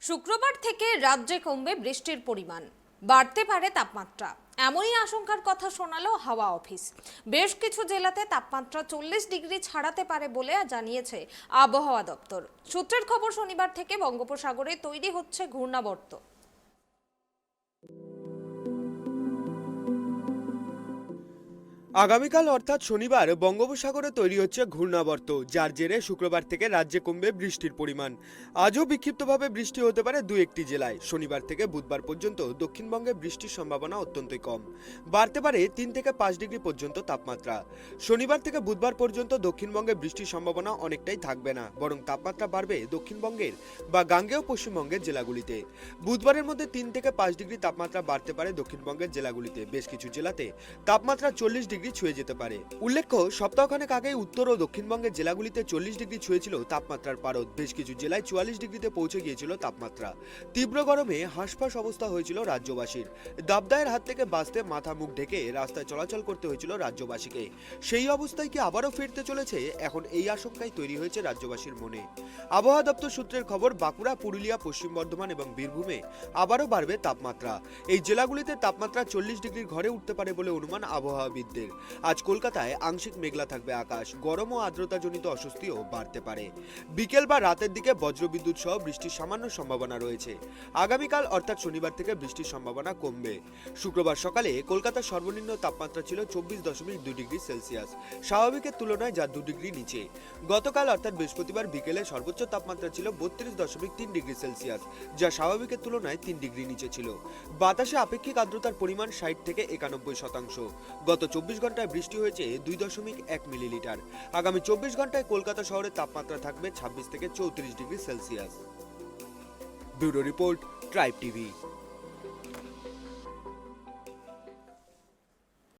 শুক্রবার থেকে রাজ্যে কমবে বৃষ্টির পরিমাণ, বাড়তে পারে তাপমাত্রা, এমনই আশঙ্কার কথা শোনালো হাওয়া অফিস। বেশ কিছু জেলাতে তাপমাত্রা 40 ডিগ্রি ছাড়াতে পারে বলে জানিয়েছে আবহাওয়া দপ্তর। সূত্রের খবর, শনিবার থেকে বঙ্গোপসাগরে তৈরি হচ্ছে ঘূর্ণাবর্ত। আগামীকাল অর্থাৎ শনিবার বঙ্গোপসাগরে তৈরি হচ্ছে ঘূর্ণাবর্ত, যার জেরে শুক্রবার থেকে রাজ্যে কমবে বৃষ্টির পরিমাণ। আজও বিক্ষিপ্তভাবে বৃষ্টি হতে পারে দু একটি জেলায়। শনিবার থেকে বুধবার পর্যন্ত দক্ষিণবঙ্গে বৃষ্টির সম্ভাবনা অত্যন্তই কম, বাড়তে পারে 3 থেকে 5 ডিগ্রি পর্যন্ত তাপমাত্রা। শনিবার থেকে বুধবার পর্যন্ত দক্ষিণবঙ্গে বৃষ্টির সম্ভাবনা অনেকটাই থাকবে না, বরং তাপমাত্রা বাড়বে দক্ষিণবঙ্গের বা গাঙ্গেয় পশ্চিমবঙ্গের জেলাগুলিতে। বুধবারের মধ্যে 3 থেকে 5 ডিগ্রি তাপমাত্রা বাড়তে পারে দক্ষিণবঙ্গের জেলাগুলিতে। বেশ কিছু জেলাতে তাপমাত্রা 40 ডিগ্রি ছুঁয়ে যেতে পারে। উল্লেখ্য, সপ্তাহখানেক আগে উত্তর ও দক্ষিণবঙ্গের জেলাগুলিতে 40 ডিগ্রি ছুঁয়েছিল তাপমাত্রার পারদ। বেশ কিছু জেলায় 44 ডিগ্রিতে পৌঁছে গিয়েছিল তাপমাত্রা। তীব্র গরমে হাঁসফাঁস অবস্থা হয়েছিল রাজ্যবাসীর। দাবদাহের হাত থেকে বাঁচতে মাথা মুখ ঢেকে রাস্তায় চলাচল করতে হয়েছিল রাজ্যবাসীকে। সেই অবস্থায় কি আবারও ফিরতে চলেছে? এখন এই আশঙ্কাই তৈরি হয়েছে রাজ্যবাসীর মনে। আবহাওয়া দপ্তর সূত্রের খবর, বাঁকুড়া, পুরুলিয়া, পশ্চিম বর্ধমান এবং বীরভূমে আবারও বাড়বে তাপমাত্রা। এই জেলাগুলিতে তাপমাত্রা 40 ডিগ্রির ঘরে উঠতে পারে বলে অনুমান আবহাওয়াবিদদের। আজ কলকাতায় আংশিক মেঘলা থাকবে আকাশ। গরম ও আর্দ্রতাজনিত অস্বস্তিও বাড়তে পারে। বিকেল বা রাতের দিকে বজ্রবিদ্যুৎ সহ বৃষ্টির সামান্য সম্ভাবনা রয়েছে। আগামীকাল অর্থাৎ শনিবার থেকে বৃষ্টির সম্ভাবনা কমবে। শুক্রবার সকালে কলকাতার সর্বনিম্ন তাপমাত্রা ছিল 24.2 ডিগ্রি সেলসিয়াস, স্বাভাবিকের তুলনায় যা 2 ডিগ্রি নিচে। গতকাল অর্থাৎ বৃহস্পতিবার বিকেলে সর্বোচ্চ তাপমাত্রা ছিল 32.3 ডিগ্রি সেলসিয়াস, যা স্বাভাবিকের তুলনায় 3 ডিগ্রি নিচে ছিল। বাতাসে আপেক্ষিক আর্দ্রতার পরিমাণ 60 থেকে 91%। গত 24 ঘন্টায় বৃষ্টি হয়েছে 2.1 মিলিলিটার। আগামী 24 ঘন্টায় কলকাতা শহরের তাপমাত্রা থাকবে 26 থেকে 34 degree Celsius. Bureau report, tribe TV.